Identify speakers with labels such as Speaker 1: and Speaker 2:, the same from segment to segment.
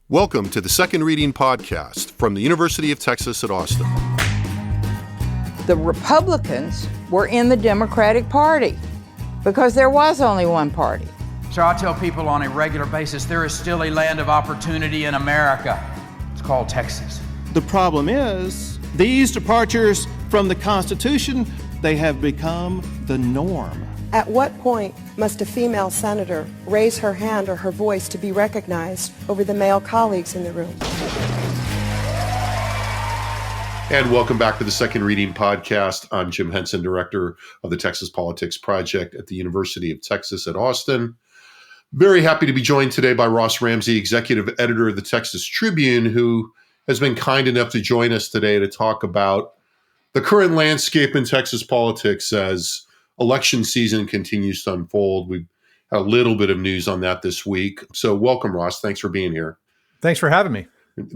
Speaker 1: Welcome to the Second Reading Podcast from the University of Texas at Austin.
Speaker 2: The Republicans were in the Democratic Party because there was only one party.
Speaker 3: So I tell people on a regular basis, there is still a land of opportunity in America. It's called Texas.
Speaker 4: The problem is, these departures from the Constitution, they have become the norm.
Speaker 5: At what point must a female senator raise her hand or her voice to be recognized over the male colleagues in the room?
Speaker 1: And welcome back to the Second Reading Podcast. I'm Jim Henson, Director of the Texas Politics Project at the University of Texas at Austin. Very happy to be joined today by Ross Ramsey, Executive Editor of the Texas Tribune, who has been kind enough to join us today to talk about the current landscape in Texas politics as election season continues to unfold. We've had a little bit of news on that this week. So welcome, Ross. Thanks for being here.
Speaker 6: Thanks for having me.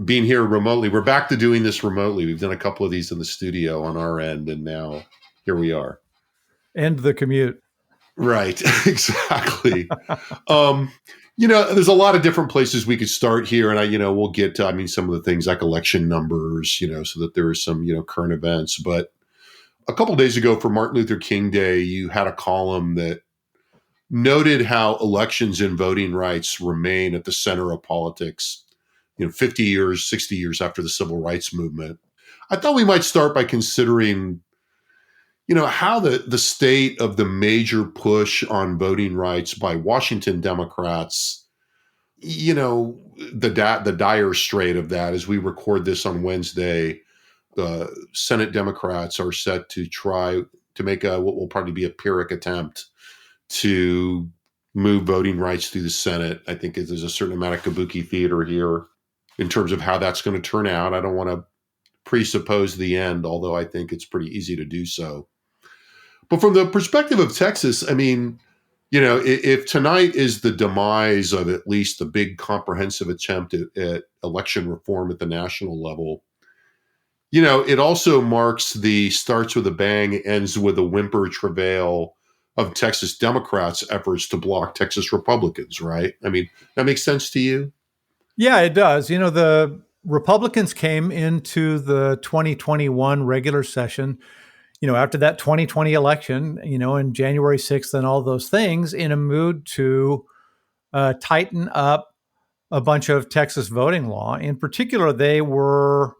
Speaker 1: Being here remotely. We're back to doing this remotely. We've done a couple of these in the studio on our end, and now here we are.
Speaker 6: And the commute.
Speaker 1: Right, exactly. There's a lot of different places we could start here, and we'll get to, some of the things like election numbers, so that there is some, current events. But a couple of days ago for Martin Luther King Day, you had a column that noted how elections and voting rights remain at the center of politics, 50 years, 60 years after the civil rights movement. I thought we might start by considering, how the state of the major push on voting rights by Washington Democrats, the dire strait of that as we record this on Wednesday. The Senate Democrats are set to try to make what will probably be a Pyrrhic attempt to move voting rights through the Senate. I think there's a certain amount of kabuki theater here in terms of how that's going to turn out. I don't want to presuppose the end, although I think it's pretty easy to do so. But from the perspective of Texas, if tonight is the demise of at least the big comprehensive attempt at election reform at the national level, it also marks the starts with a bang, ends with a whimper travail of Texas Democrats' efforts to block Texas Republicans, right? That makes sense to you?
Speaker 6: Yeah, it does. The Republicans came into the 2021 regular session, after that 2020 election, in January 6th and all those things, in a mood to tighten up a bunch of Texas voting law. In particular, they were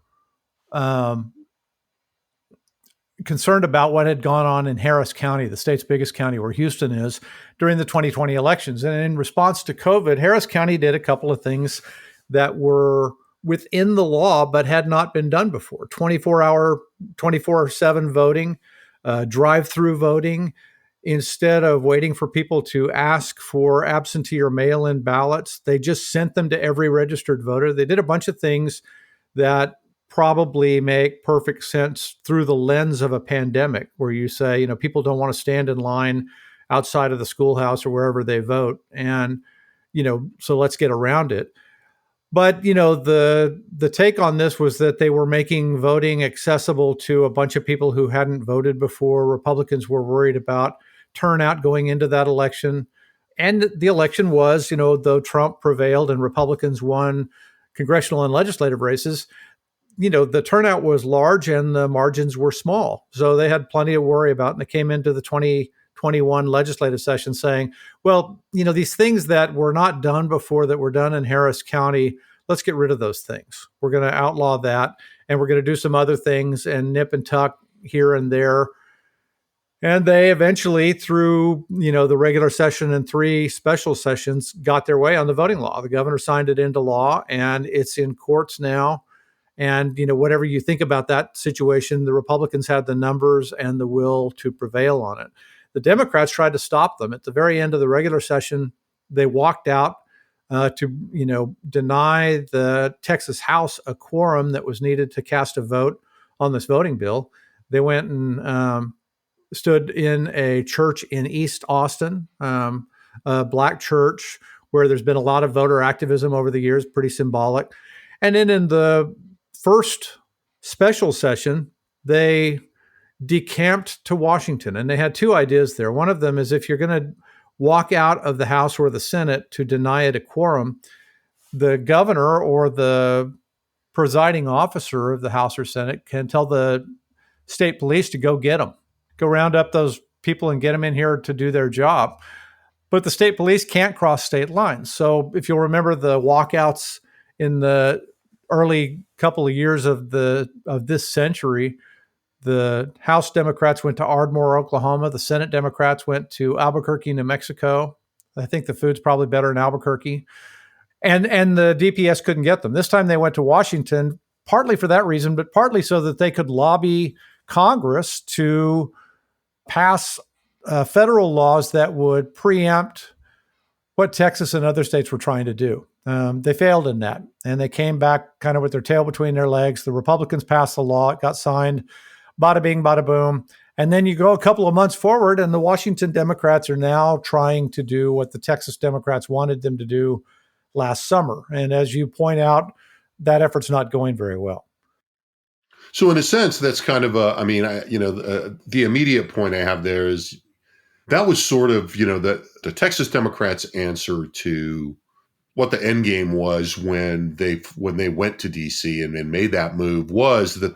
Speaker 6: concerned about what had gone on in Harris County, the state's biggest county where Houston is, during the 2020 elections. And in response to COVID, Harris County did a couple of things that were within the law but had not been done before. 24/7 voting, drive-through voting. Instead of waiting for people to ask for absentee or mail-in ballots, they just sent them to every registered voter. They did a bunch of things that probably make perfect sense through the lens of a pandemic, where you say, people don't want to stand in line outside of the schoolhouse or wherever they vote. And, so let's get around it. But, the take on this was that they were making voting accessible to a bunch of people who hadn't voted before. Republicans were worried about turnout going into that election. And the election was, though Trump prevailed and Republicans won congressional and legislative races, the turnout was large and the margins were small. So they had plenty to worry about. And they came into the 2021 legislative session saying, well, these things that were not done before that were done in Harris County, let's get rid of those things. We're going to outlaw that. And we're going to do some other things and nip and tuck here and there. And they eventually, through, the regular session and 3 special sessions, got their way on the voting law. The governor signed it into law and it's in courts now. And, whatever you think about that situation, the Republicans had the numbers and the will to prevail on it. The Democrats tried to stop them. At the very end of the regular session, they walked out to deny the Texas House a quorum that was needed to cast a vote on this voting bill. They went and stood in a church in East Austin, a black church where there's been a lot of voter activism over the years, pretty symbolic. And then in the first special session, they decamped to Washington, and they had 2 ideas there. One of them is if you're going to walk out of the House or the Senate to deny it a quorum, the governor or the presiding officer of the House or Senate can tell the state police to go get them, go round up those people and get them in here to do their job. But the state police can't cross state lines. So if you'll remember the walkouts in the early couple of years of this century, the House Democrats went to Ardmore, Oklahoma. The Senate Democrats went to Albuquerque, New Mexico. I think the food's probably better in Albuquerque. And the DPS couldn't get them. This time they went to Washington, partly for that reason, but partly so that they could lobby Congress to pass federal laws that would preempt what Texas and other states were trying to do. They failed in that, and they came back kind of with their tail between their legs. The Republicans passed the law. It got signed. Bada bing, bada boom. And then you go a couple of months forward, and the Washington Democrats are now trying to do what the Texas Democrats wanted them to do last summer. And as you point out, that effort's not going very well.
Speaker 1: So in a sense, that's kind of the immediate point I have there is that was sort of, the Texas Democrats' answer to what the end game was when they went to DC and made that move, was that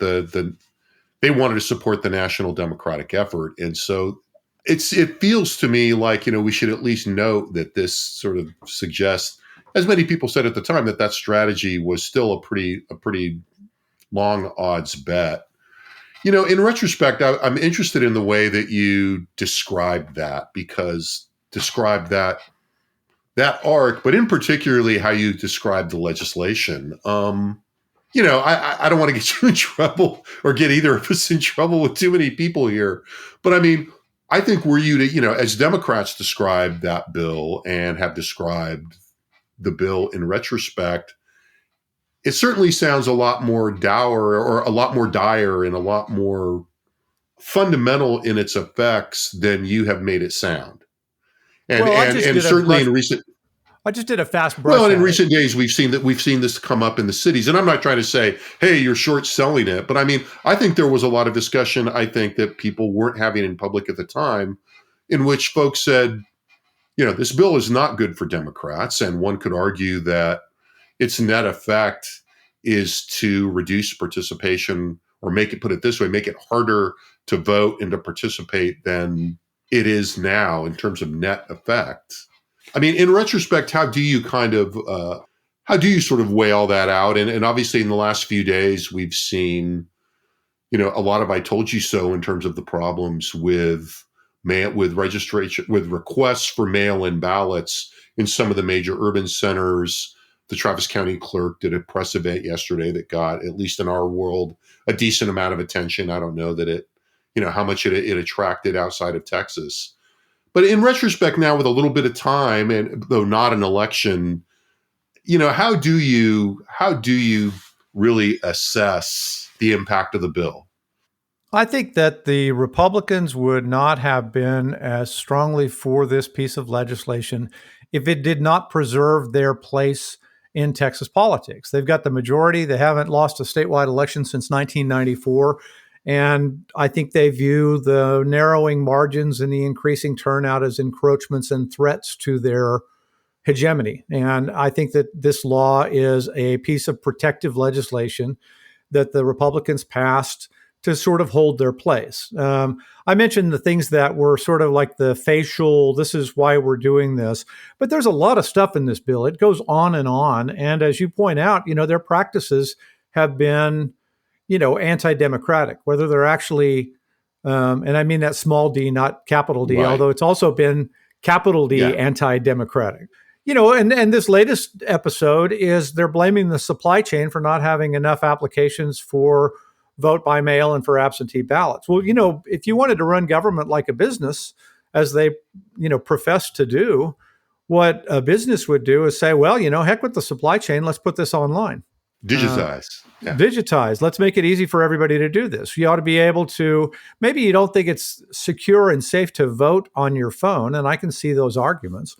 Speaker 1: they wanted to support the national Democratic effort. And so it feels to me like, we should at least note that this sort of suggests, as many people said at the time, that strategy was still a pretty long odds bet. In retrospect, I'm interested in the way that you described that, describe that arc, but in particularly how you described the legislation. I don't want to get you in trouble or get either of us in trouble with too many people here. But I think were you to, as Democrats described that bill and have described the bill in retrospect, it certainly sounds a lot more dour or a lot more dire and a lot more fundamental in its effects than you have made it sound. And certainly in recent,
Speaker 6: I just did a fast brush.
Speaker 1: Well, in recent days, we've seen this come up in the cities, and I'm not trying to say, hey, you're short selling it, but I think there was a lot of discussion. I think that people weren't having in public at the time, in which folks said, this bill is not good for Democrats, and one could argue that its net effect is to reduce participation, or make it harder to vote and to participate than it is now in terms of net effect. In retrospect, how do you sort of weigh all that out? And obviously in the last few days, we've seen, a lot of I told you so in terms of the problems with registration, with requests for mail-in ballots in some of the major urban centers. The Travis County clerk did a press event yesterday that got, at least in our world, a decent amount of attention. I don't know that how much it attracted outside of Texas. But in retrospect now, with a little bit of time, and though not an election, how do you really assess the impact of the bill?
Speaker 6: I think that the Republicans would not have been as strongly for this piece of legislation if it did not preserve their place in Texas politics. They've got the majority. They haven't lost a statewide election since 1994. And I think they view the narrowing margins and the increasing turnout as encroachments and threats to their hegemony. And I think that this law is a piece of protective legislation that the Republicans passed to sort of hold their place. I mentioned the things that were sort of like the facial, this is why we're doing this, but there's a lot of stuff in this bill. It goes on. And as you point out, their practices have been, anti-democratic, whether they're actually, and I mean that small d, not capital D, right, although it's also been capital D, anti-democratic. And this latest episode is they're blaming the supply chain for not having enough applications for vote by mail and for absentee ballots. Well, if you wanted to run government like a business, as they, profess to do, what a business would do is say, well, heck with the supply chain, let's put this online. Digitize. Let's make it easy for everybody to do this. You ought to be able to, maybe you don't think it's secure and safe to vote on your phone, and I can see those arguments,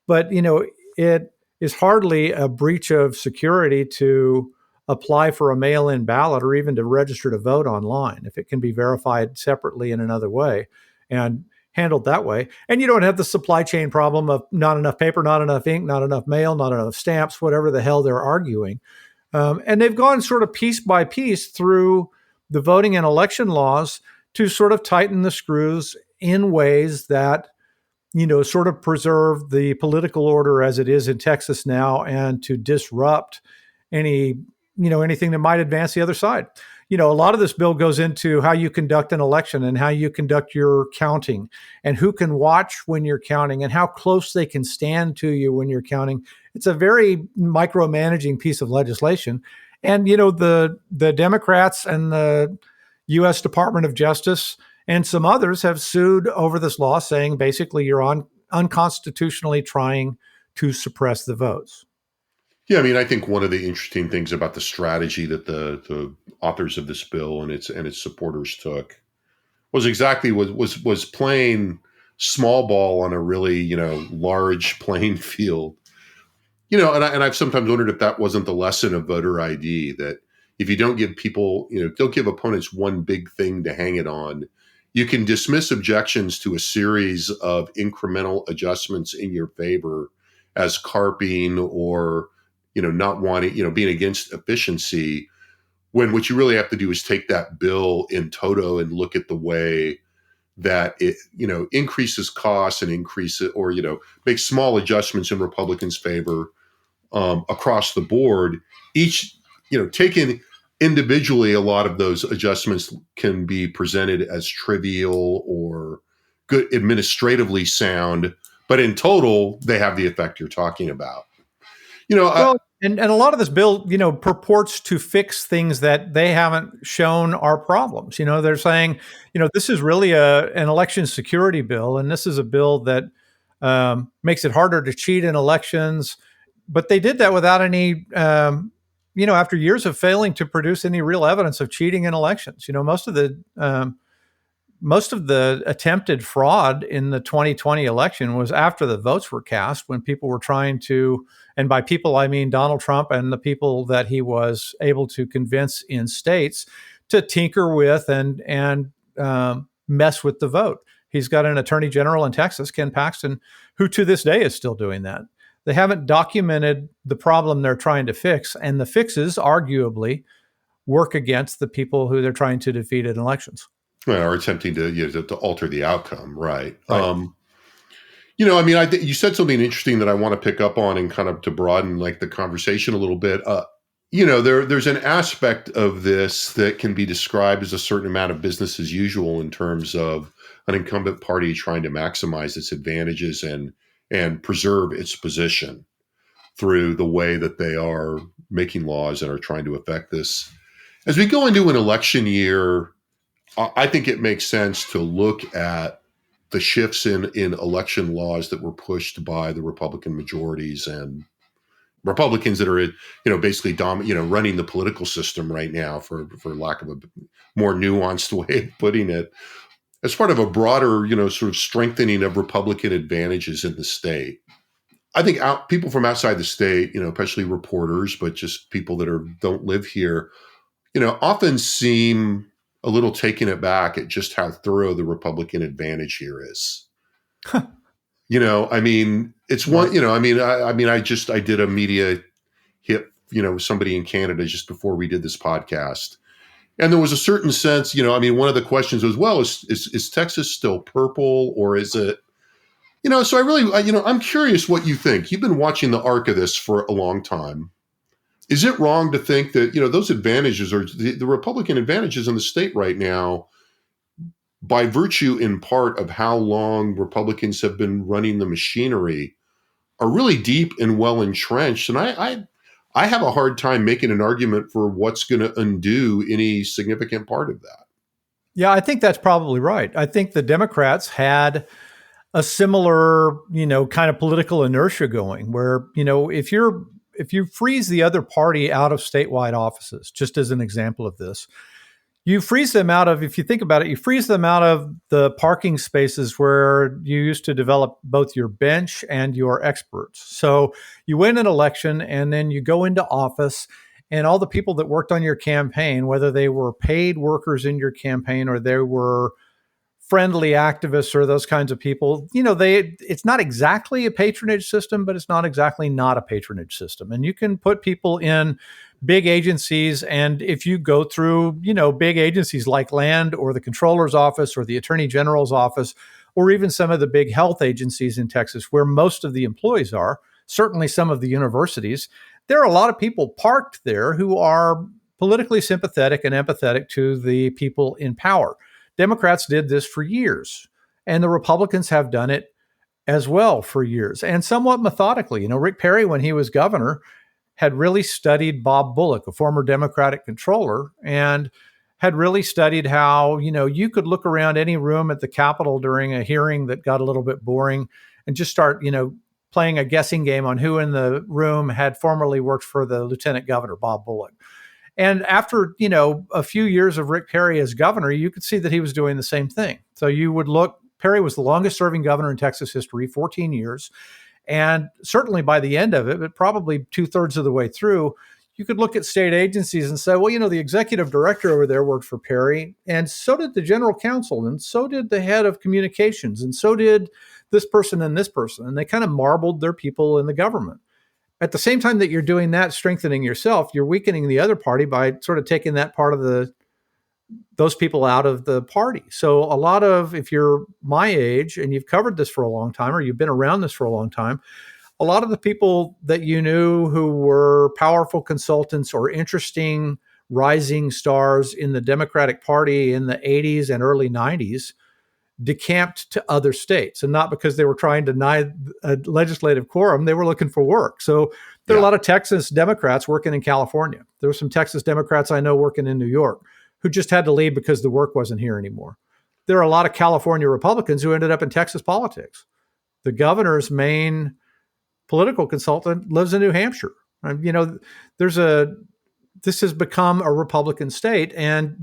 Speaker 6: but, it is hardly a breach of security to apply for a mail-in ballot or even to register to vote online if it can be verified separately in another way. And handled that way. And you don't have the supply chain problem of not enough paper, not enough ink, not enough mail, not enough stamps, whatever the hell they're arguing. And they've gone sort of piece by piece through the voting and election laws to sort of tighten the screws in ways that, sort of preserve the political order as it is in Texas now, and to disrupt anything that might advance the other side. A lot of this bill goes into how you conduct an election and how you conduct your counting and who can watch when you're counting and how close they can stand to you when you're counting. It's a very micromanaging piece of legislation. And, the Democrats and the U.S. Department of Justice and some others have sued over this law, saying basically you're unconstitutionally trying to suppress the votes.
Speaker 1: Yeah, I mean, I think one of the interesting things about the strategy that the authors of this bill and its supporters took was exactly was playing small ball on a really large playing field. And I've sometimes wondered if that wasn't the lesson of voter ID, that if you don't give people, don't give opponents one big thing to hang it on, you can dismiss objections to a series of incremental adjustments in your favor as carping or not wanting, being against efficiency, when what you really have to do is take that bill in toto and look at the way that it, increases costs and makes small adjustments in Republicans' favor across the board. Each, taken individually, a lot of those adjustments can be presented as trivial or good, administratively sound, but in total, they have the effect you're talking about.
Speaker 6: And a lot of this bill, purports to fix things that they haven't shown are problems. They're saying, this is really an election security bill, and this is a bill that makes it harder to cheat in elections. But they did that without any, after years of failing to produce any real evidence of cheating in elections. Most of the attempted fraud in the 2020 election was after the votes were cast, when people were trying to, and by people I mean Donald Trump and the people that he was able to convince in states to tinker with and mess with the vote. He's got an attorney general in Texas, Ken Paxton, who to this day is still doing that. They haven't documented the problem they're trying to fix, and the fixes arguably work against the people who they're trying to defeat in elections.
Speaker 1: Well, or attempting to alter the outcome, right?
Speaker 6: Right.
Speaker 1: I think you said something interesting that I want to pick up on and kind of to broaden the conversation a little bit. There's an aspect of this that can be described as a certain amount of business as usual in terms of an incumbent party trying to maximize its advantages and preserve its position through the way that they are making laws and are trying to affect this. As we go into an election year, I think it makes sense to look at the shifts in election laws that were pushed by the Republican majorities and Republicans that are, basically running the political system right now, for lack of a more nuanced way of putting it, as part of a broader, sort of strengthening of Republican advantages in the state. I think people from outside the state, especially reporters, but just people that don't live here, often seem a little taken aback at just how thorough the Republican advantage here is. It's one, I did a media hit, somebody in Canada just before we did this podcast. And there was a certain sense, one of the questions was, well, is Texas still purple, or is it, so I really, I'm curious what you think. You've been watching the arc of this for a long time. Is it wrong to think that, those advantages are the Republican advantages in the state right now, by virtue in part of how long Republicans have been running the machinery, are really deep and well entrenched? And I have a hard time making an argument for what's going to undo any significant part of that.
Speaker 6: Yeah, I think that's probably right. I think the Democrats had a similar, kind of political inertia going, where, if you freeze the other party out of statewide offices, just as an example of this, you freeze them out of, if you think about it, you freeze them out of the parking spaces where you used to develop both your bench and your experts. So you win an election and then you go into office, and all the people that worked on your campaign, whether they were paid workers in your campaign or they were friendly activists or those kinds of people, it's not exactly a patronage system, but it's not exactly not a patronage system. And you can put people in big agencies. And if you go through, big agencies like land or the controller's office or the attorney general's office, or even some of the big health agencies in Texas where most of the employees are, certainly some of the universities, there are a lot of people parked there who are politically sympathetic and empathetic to the people in power. Democrats did this for years, and the Republicans have done it as well for years, and somewhat methodically. Rick Perry, when he was governor, had really studied Bob Bullock, a former Democratic controller, and had really studied how, you could look around any room at the Capitol during a hearing that got a little bit boring and just start, playing a guessing game on who in the room had formerly worked for the Lieutenant Governor, Bob Bullock. And after, a few years of Rick Perry as governor, you could see that he was doing the same thing. So you would look, Perry was the longest serving governor in Texas history, 14 years. And certainly by the end of it, but probably 2/3 of the way through, you could look at state agencies and say, well, the executive director over there worked for Perry, and so did the general counsel, and so did the head of communications, and so did this person and this person. And they kind of marbled their people in the government. At the same time that you're doing that, strengthening yourself, you're weakening the other party by sort of taking that part of those people out of the party. So a lot of, if you're my age and you've covered this for a long time, or you've been around this for a long time, a lot of the people that you knew who were powerful consultants or interesting rising stars in the Democratic Party in the 80s and early 90s decamped to other states, and not because they were trying to deny a legislative quorum. They were looking for work. So there are a lot of Texas Democrats working in California. There were some Texas Democrats I know working in New York who just had to leave because the work wasn't here anymore. There are a lot of California Republicans who ended up in Texas politics. The governor's main political consultant lives in New Hampshire. This has become a Republican state, and,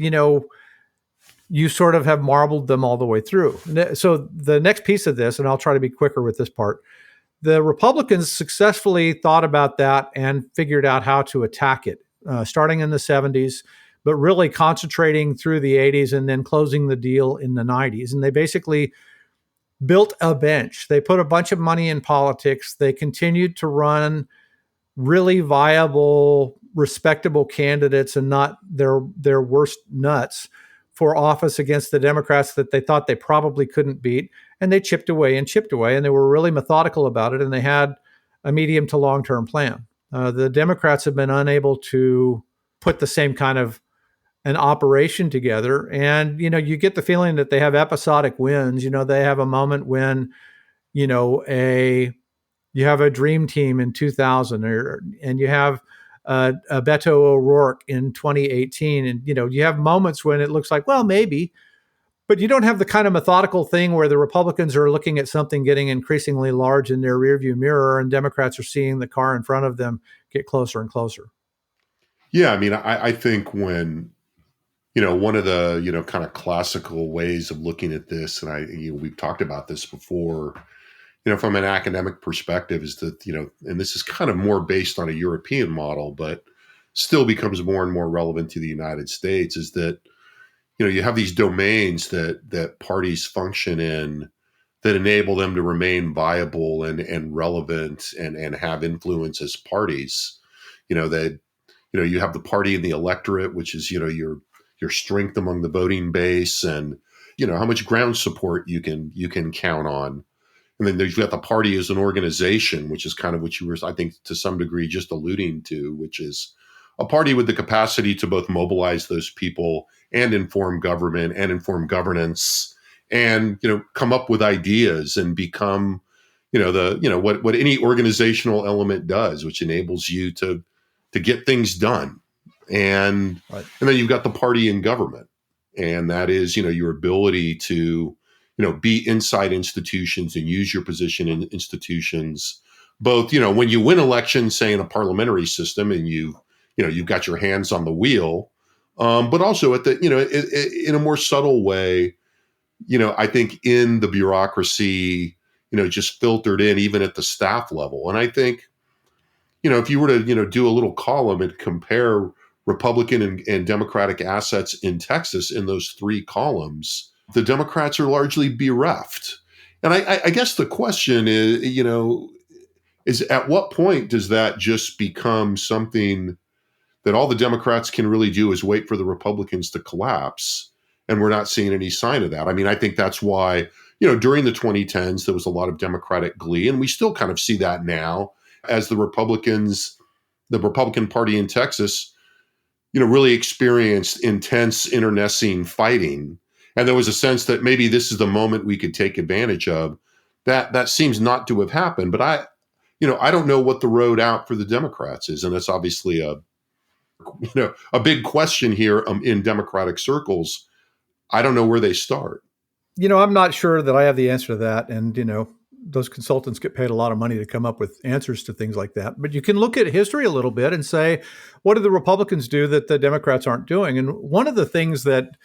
Speaker 6: you sort of have marbled them all the way through. So the next piece of this, and I'll try to be quicker with this part, the Republicans successfully thought about that and figured out how to attack it, starting in the 70s, but really concentrating through the 80s and then closing the deal in the 90s. And they basically built a bench. They put a bunch of money in politics. They continued to run really viable, respectable candidates and not their worst nuts for office against the Democrats that they thought they probably couldn't beat. And they chipped away, and they were really methodical about it. And they had a medium to long-term plan. The Democrats have been unable to put the same kind of an operation together. And, you get the feeling that they have episodic wins. They have a moment when, you have a dream team in 2000, and you have Beto O'Rourke in 2018. And, you have moments when it looks like, well, maybe, but you don't have the kind of methodical thing where the Republicans are looking at something getting increasingly large in their rearview mirror and Democrats are seeing the car in front of them get closer and closer.
Speaker 1: Yeah. I mean, I think when, one of the, kind of classical ways of looking at this, and we've talked about this before, from an academic perspective, is that, and this is kind of more based on a European model, but still becomes more and more relevant to the United States, is that, you have these domains that parties function in that enable them to remain viable and relevant and have influence as parties. You have the party in the electorate, which is, your strength among the voting base and, how much ground support you can count on. And then you've got the party as an organization, which is kind of what you were, I think, to some degree just alluding to, which is a party with the capacity to both mobilize those people and inform government and inform governance and, come up with ideas and become, what any organizational element does, which enables you to get things done. And, right. And then you've got the party in government. And that is, your ability to, be inside institutions and use your position in institutions, both, when you win elections, say in a parliamentary system and you've got your hands on the wheel, but also at the, in a more subtle way, I think in the bureaucracy, just filtered in even at the staff level. And I think, if you were to, do a little column and compare Republican and Democratic assets in Texas in those three columns, the Democrats are largely bereft. And I guess the question is, is at what point does that just become something that all the Democrats can really do is wait for the Republicans to collapse? And we're not seeing any sign of that. I mean, I think that's why, during the 2010s, there was a lot of Democratic glee. And we still kind of see that now as the Republican Party in Texas, really experienced intense internecine fighting. And there was a sense that maybe this is the moment we could take advantage of. That seems not to have happened. But I don't know what the road out for the Democrats is. And it's obviously a big question here in Democratic circles. I don't know where they start.
Speaker 6: I'm not sure that I have the answer to that. And, those consultants get paid a lot of money to come up with answers to things like that. But you can look at history a little bit and say, what do the Republicans do that the Democrats aren't doing? And one of the things that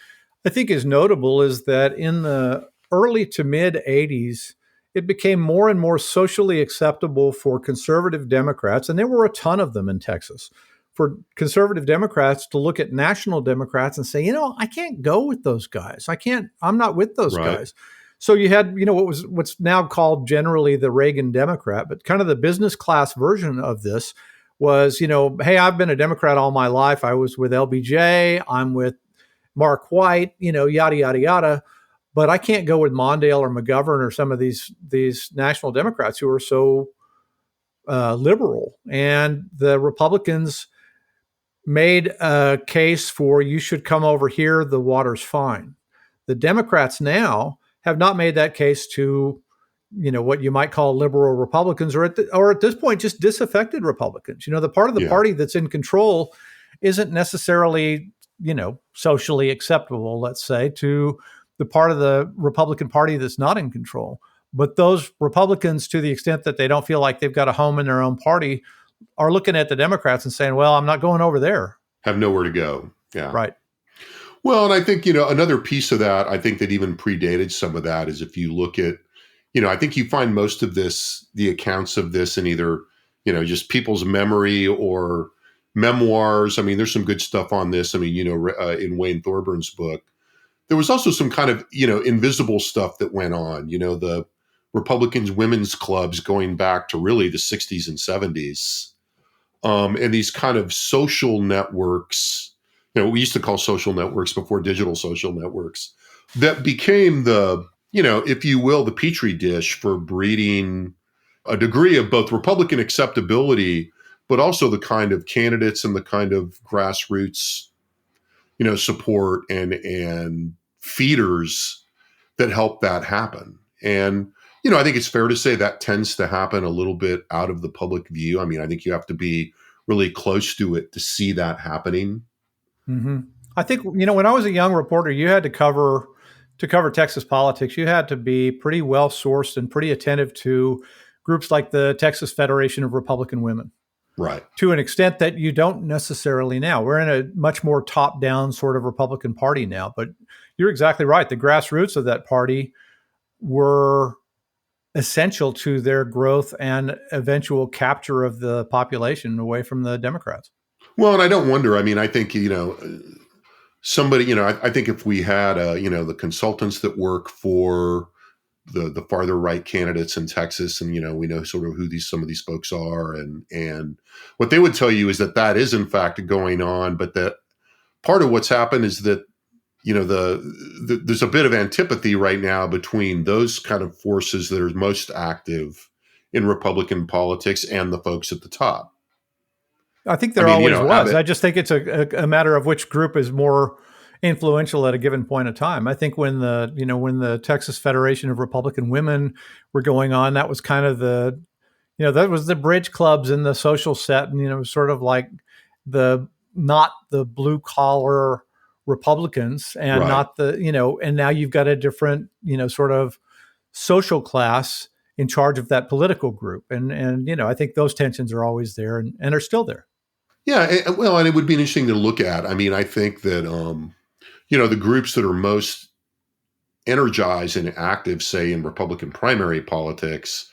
Speaker 6: I think is notable is that in the early to mid 80s, it became more and more socially acceptable for conservative Democrats, and there were a ton of them in Texas, for conservative Democrats to look at national Democrats and say, I can't go with those guys. I'm not with those guys. So you had, what's now called generally the Reagan Democrat, but kind of the business class version of this was, hey, I've been a Democrat all my life. I was with LBJ. I'm with Mark White, yada, yada, yada. But I can't go with Mondale or McGovern or some of these national Democrats who are so liberal. And the Republicans made a case for you should come over here. The water's fine. The Democrats now have not made that case to, what you might call liberal Republicans, or at this point, just disaffected Republicans. The part of the party that's in control isn't necessarily, socially acceptable, let's say, to the part of the Republican Party that's not in control. But those Republicans, to the extent that they don't feel like they've got a home in their own party, are looking at the Democrats and saying, well, I'm not going over there.
Speaker 1: Have nowhere to go. Yeah.
Speaker 6: Right.
Speaker 1: Well, and I think, another piece of that, I think that even predated some of that is if you look at, I think you find most of the accounts of this in either, just people's memory or memoirs. I mean, there's some good stuff on this. I mean, in Wayne Thorburn book, there was also some kind of, invisible stuff that went on, the Republicans' women's clubs going back to really the 60s and 70s. And these kind of social networks, we used to call social networks before digital social networks, that became the, if you will, the petri dish for breeding a degree of both Republican acceptability, but also the kind of candidates and the kind of grassroots, support and feeders that help that happen. And, I think it's fair to say that tends to happen a little bit out of the public view. I mean, I think you have to be really close to it to see that happening.
Speaker 6: Mm-hmm. I think, when I was a young reporter, you had to cover Texas politics. You had to be pretty well sourced and pretty attentive to groups like the Texas Federation of Republican Women.
Speaker 1: Right.
Speaker 6: To an extent that you don't necessarily now. We're in a much more top-down sort of Republican Party now. But you're exactly right. The grassroots of that party were essential to their growth and eventual capture of the population away from the Democrats.
Speaker 1: Well, and I don't wonder. I mean, I think, somebody, I think if we had, the consultants that work for the farther right candidates in Texas, and, we know sort of who some of these folks are, and what they would tell you is that is in fact going on, but that part of what's happened is that, there's a bit of antipathy right now between those kind of forces that are most active in Republican politics and the folks at the top.
Speaker 6: I think there always was. I just think it's a matter of which group is more influential at a given point in time. I think when the Texas Federation of Republican Women were going on, that was kind of that was the bridge clubs in the social set, and sort of like not the blue collar Republicans and
Speaker 1: right.
Speaker 6: not and now you've got a different sort of social class in charge of that political group, and I think those tensions are always there and are still there.
Speaker 1: Yeah, well, and it would be interesting to look at. I mean, I think that, the groups that are most energized and active, say, in Republican primary politics,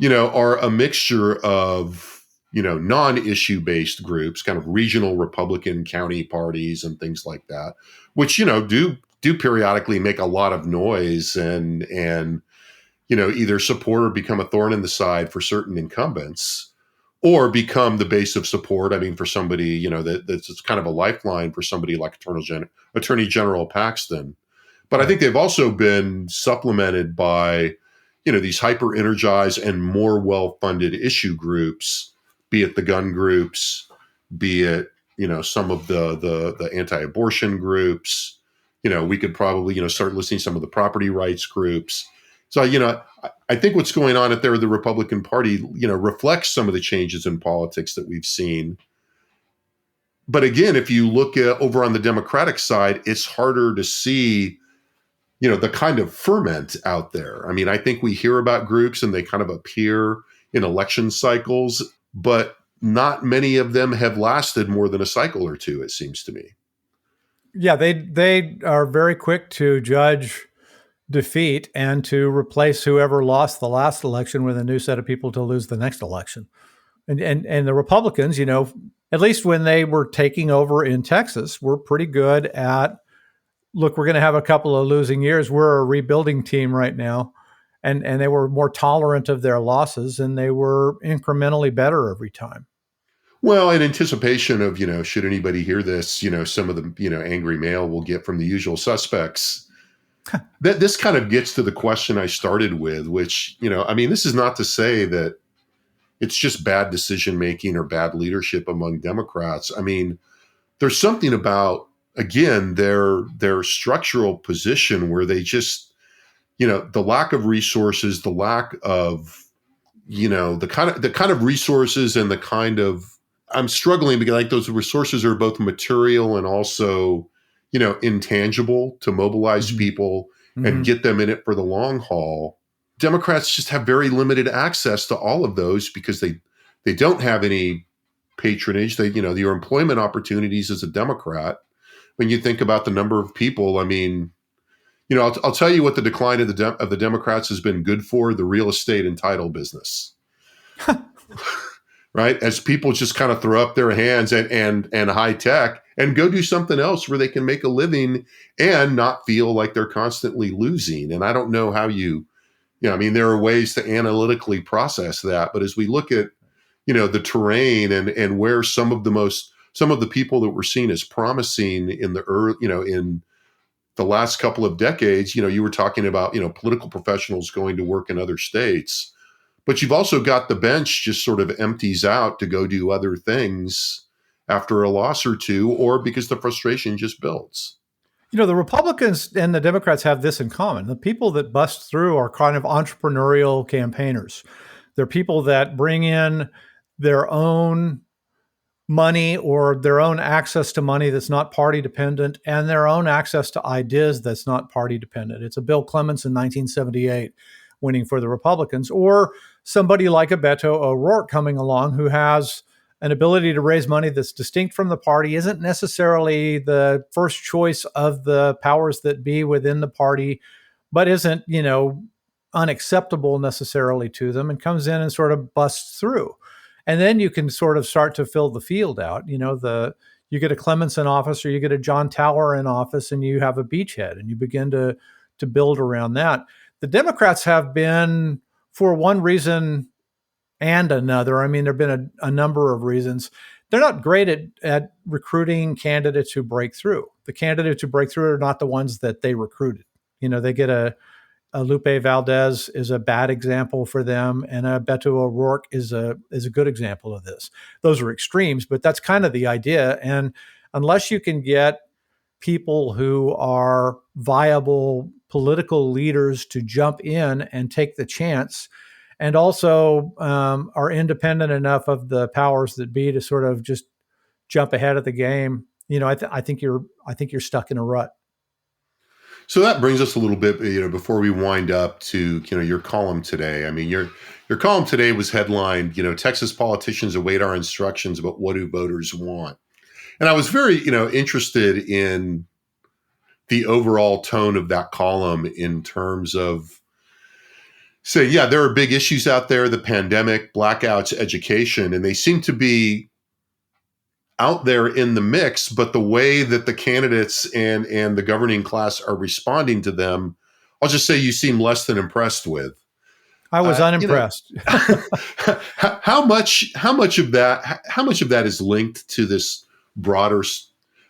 Speaker 1: are a mixture of, non-issue based groups, kind of regional Republican county parties and things like that, which, do do periodically make a lot of noise and either support or become a thorn in the side for certain incumbents, or become the base of support. I mean, for somebody, that's kind of a lifeline for somebody like Attorney General Paxton. But I think they've also been supplemented by, these hyper energized and more well-funded issue groups, be it the gun groups, be it, some of the anti-abortion groups. We could probably, start listing some of the property rights groups. So, I think what's going on at the Republican Party, reflects some of the changes in politics that we've seen. But again, if you look at over on the Democratic side, it's harder to see, the kind of ferment out there. I mean, I think we hear about groups and they kind of appear in election cycles, but not many of them have lasted more than a cycle or two, it seems to me.
Speaker 6: Yeah, they are very quick to judge defeat and to replace whoever lost the last election with a new set of people to lose the next election. And the Republicans, at least when they were taking over in Texas, were pretty good at, look, we're going to have a couple of losing years. We're a rebuilding team right now. And they were more tolerant of their losses, and they were incrementally better every time.
Speaker 1: Well, in anticipation of, should anybody hear this, some of the, angry mail we'll get from the usual suspects. That this kind of gets to the question I started with, which, this is not to say that it's just bad decision making or bad leadership among Democrats. I mean, there's something about, again, their structural position where they just, the lack of resources, the lack of, the kind of resources and the kind of, I'm struggling because like those resources are both material and also, intangible to mobilize people and get them in it for the long haul. Democrats just have very limited access to all of those because they don't have any patronage. They, your employment opportunities as a Democrat, when you think about the number of people, I mean, I'll tell you what the decline of the Democrats has been good for: the real estate and title business. Right? As people just kind of throw up their hands and high tech and go do something else where they can make a living and not feel like they're constantly losing. And I don't know how there are ways to analytically process that. But as we look at, the terrain and where some of the people that were seen as promising in the early, in the last couple of decades, you were talking about, political professionals going to work in other states. But you've also got the bench just sort of empties out to go do other things after a loss or two, or because the frustration just builds.
Speaker 6: The Republicans and the Democrats have this in common. The people that bust through are kind of entrepreneurial campaigners. They're people that bring in their own money or their own access to money that's not party dependent, and their own access to ideas that's not party dependent. It's a Bill Clements in 1978 winning for the Republicans, or somebody like a Beto O'Rourke coming along who has an ability to raise money that's distinct from the party, isn't necessarily the first choice of the powers that be within the party, but isn't, unacceptable necessarily to them, and comes in and sort of busts through. And then you can sort of start to fill the field out. You get a Clements in office, or you get a John Tower in office, and you have a beachhead, and you begin to build around that. The Democrats have been, for one reason and another, there have been a number of reasons, they're not great at recruiting candidates who break through. The candidates who break through are not the ones that they recruited. They get a Lupe Valdez is a bad example for them, and a Beto O'Rourke is a good example of this. Those are extremes, but that's kind of the idea. And unless you can get people who are viable political leaders to jump in and take the chance, and also are independent enough of the powers that be to sort of just jump ahead of the game, I think you're stuck in a rut.
Speaker 1: So that brings us a little bit, before we wind up, to your column today. I mean, your column today was headlined, Texas politicians await our instructions about what do voters want. And I was very, interested in the overall tone of that column in terms of saying, yeah, there are big issues out there: the pandemic, blackouts, education, and they seem to be, out there in the mix, but the way that the candidates and the governing class are responding to them, I'll just say you seem less than impressed with.
Speaker 6: I was unimpressed.
Speaker 1: How much of that is linked to this broader?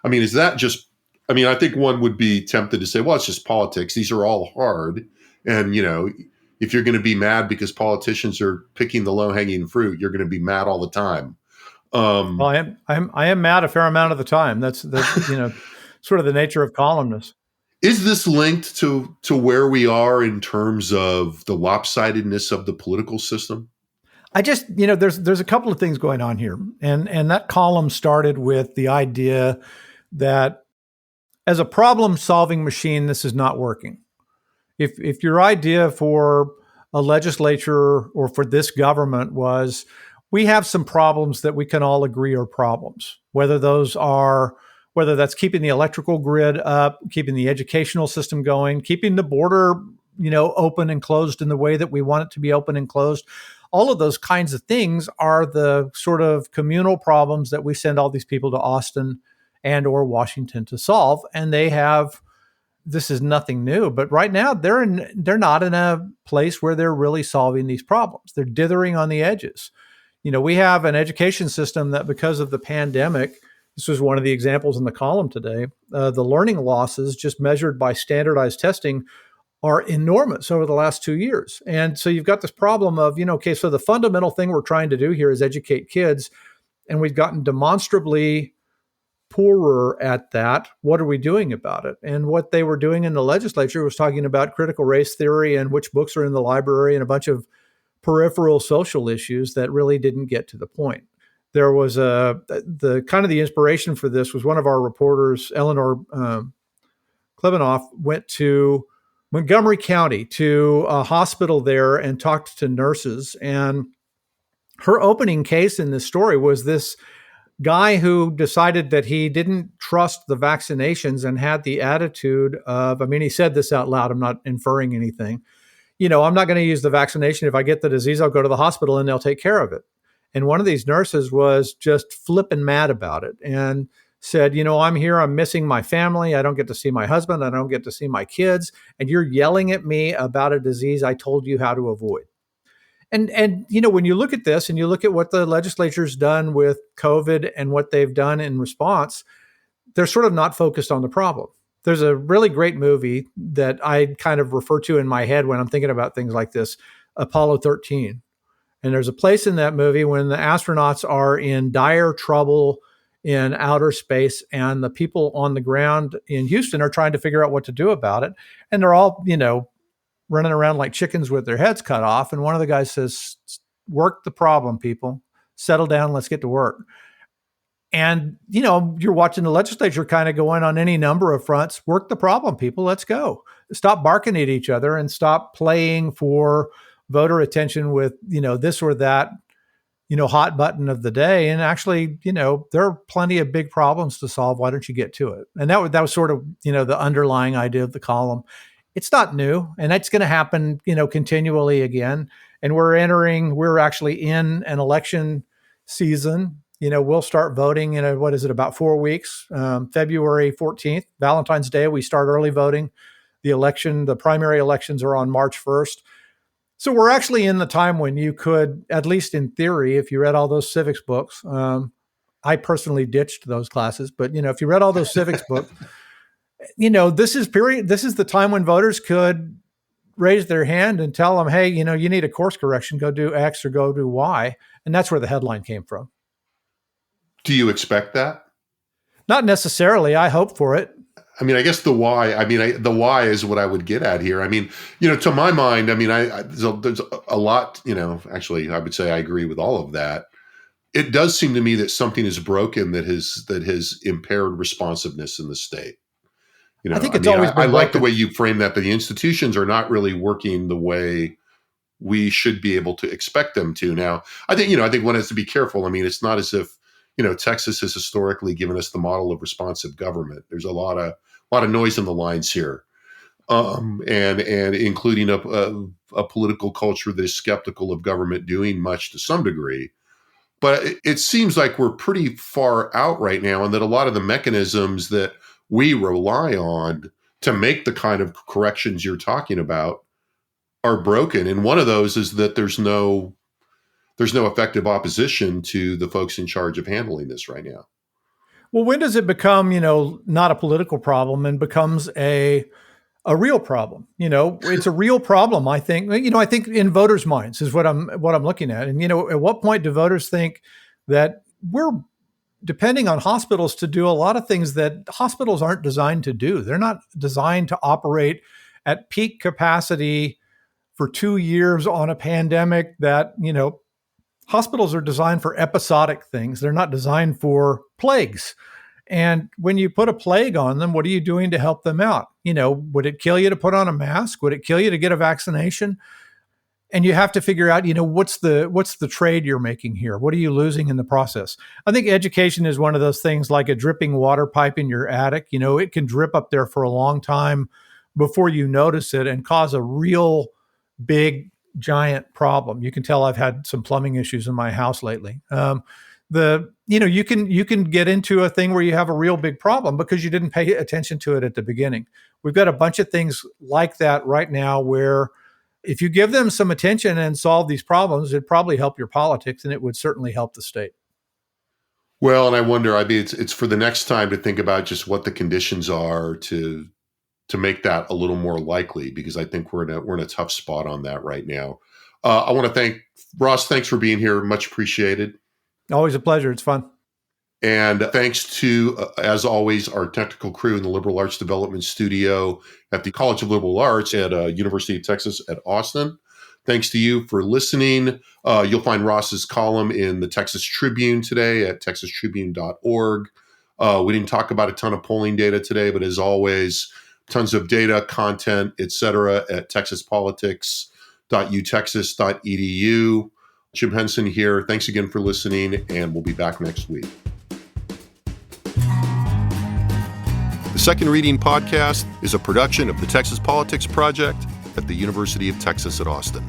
Speaker 1: I mean, is that just? I mean, I think one would be tempted to say, well, it's just politics. These are all hard, and if you're going to be mad because politicians are picking the low hanging fruit, you're going to be mad all the time.
Speaker 6: Well, I am mad a fair amount of the time. That's sort of the nature of columnists.
Speaker 1: Is this linked to where we are in terms of the lopsidedness of the political system?
Speaker 6: I just, there's a couple of things going on here. And that column started with the idea that as a problem-solving machine, this is not working. If your idea for a legislature or for this government was, we have some problems that we can all agree are problems, whether that's keeping the electrical grid up, keeping the educational system going, keeping the border, open and closed in the way that we want it to be open and closed. All of those kinds of things are the sort of communal problems that we send all these people to Austin and or Washington to solve. And this is nothing new, but right now they're not in a place where they're really solving these problems. They're dithering on the edges. We have an education system that, because of the pandemic, this was one of the examples in the column today, the learning losses just measured by standardized testing are enormous over the last 2 years. And so you've got this problem of, so the fundamental thing we're trying to do here is educate kids, and we've gotten demonstrably poorer at that. What are we doing about it? And what they were doing in the legislature was talking about critical race theory and which books are in the library and a bunch of peripheral social issues that really didn't get to the point. There was the inspiration for this was one of our reporters, Eleanor Klebanoff, went to Montgomery County to a hospital there and talked to nurses. And her opening case in this story was this guy who decided that he didn't trust the vaccinations and had the attitude of, he said this out loud, I'm not inferring anything. I'm not going to use the vaccination. If I get the disease, I'll go to the hospital and they'll take care of it. And one of these nurses was just flipping mad about it and said, I'm here, I'm missing my family. I don't get to see my husband. I don't get to see my kids. And you're yelling at me about a disease I told you how to avoid. And when you look at this and you look at what the legislature's done with COVID and what they've done in response, they're sort of not focused on the problem. There's a really great movie that I kind of refer to in my head when I'm thinking about things like this, Apollo 13. And there's a place in that movie when the astronauts are in dire trouble in outer space and the people on the ground in Houston are trying to figure out what to do about it. And they're all, running around like chickens with their heads cut off. And one of the guys says, work the problem, people. Settle down, let's get to work. And, you're watching the legislature kind of going on any number of fronts. Work the problem, people. Let's go. Stop barking at each other and stop playing for voter attention with, this or that, hot button of the day. And actually, there are plenty of big problems to solve. Why don't you get to it? And that was sort of, the underlying idea of the column. It's not new, and that's going to happen, continually again. And we're actually in an election season. We'll start voting in about 4 weeks, February 14th, Valentine's Day. We start early voting. The primary elections are on March 1st. So we're actually in the time when you could, at least in theory, if you read all those civics books, I personally ditched those classes, but if you read all those civics books, this is the time when voters could raise their hand and tell them, hey, you need a course correction, go do X or go do Y. And that's where the headline came from.
Speaker 1: Do you expect that?
Speaker 6: Not necessarily. I hope for it.
Speaker 1: I guess the why. The why is what I would get at here. To my mind, there's a lot. Actually, I would say I agree with all of that. It does seem to me that something is broken that has impaired responsiveness in the state.
Speaker 6: I think it's always been
Speaker 1: I like the way you frame that, but the institutions are not really working the way we should be able to expect them to. Now, I think one has to be careful. It's not as if Texas has historically given us the model of responsive government. There's a lot of noise in the lines here, and including a political culture that is skeptical of government doing much to some degree. But it seems like we're pretty far out right now, and that a lot of the mechanisms that we rely on to make the kind of corrections you're talking about are broken. And one of those is that there's no effective opposition to the folks in charge of handling this right now.
Speaker 6: Well, when does it become, not a political problem and becomes a real problem? It's a real problem. I think, I think in voters' minds is what I'm looking at. And, at what point do voters think that we're depending on hospitals to do a lot of things that hospitals aren't designed to do? They're not designed to operate at peak capacity for 2 years on a pandemic that, hospitals are designed for episodic things. They're not designed for plagues. And when you put a plague on them, what are you doing to help them out? Would it kill you to put on a mask? Would it kill you to get a vaccination? And you have to figure out, what's the trade you're making here? What are you losing in the process? I think education is one of those things like a dripping water pipe in your attic. It can drip up there for a long time before you notice it and cause a real big, giant problem. You can tell I've had some plumbing issues in my house lately. You can get into a thing where you have a real big problem because you didn't pay attention to it at the beginning. We've got a bunch of things like that right now where if you give them some attention and solve these problems, it'd probably help your politics, and it would certainly help the state.
Speaker 1: Well, and I wonder, it's for the next time to think about just what the conditions are to make that a little more likely, because I think we're in a tough spot on that right now. I want to thank Ross. Thanks for being here. Much appreciated.
Speaker 6: Always a pleasure. It's fun.
Speaker 1: And thanks to, as always, our technical crew in the Liberal Arts Development Studio at the College of Liberal Arts at University of Texas at Austin. Thanks to you for listening. You'll find Ross's column in the Texas Tribune today at texastribune.org. We didn't talk about a ton of polling data today, but as always, tons of data, content, etc. at texaspolitics.utexas.edu. Jim Henson here. Thanks again for listening, and we'll be back next week. The Second Reading Podcast is a production of the Texas Politics Project at the University of Texas at Austin.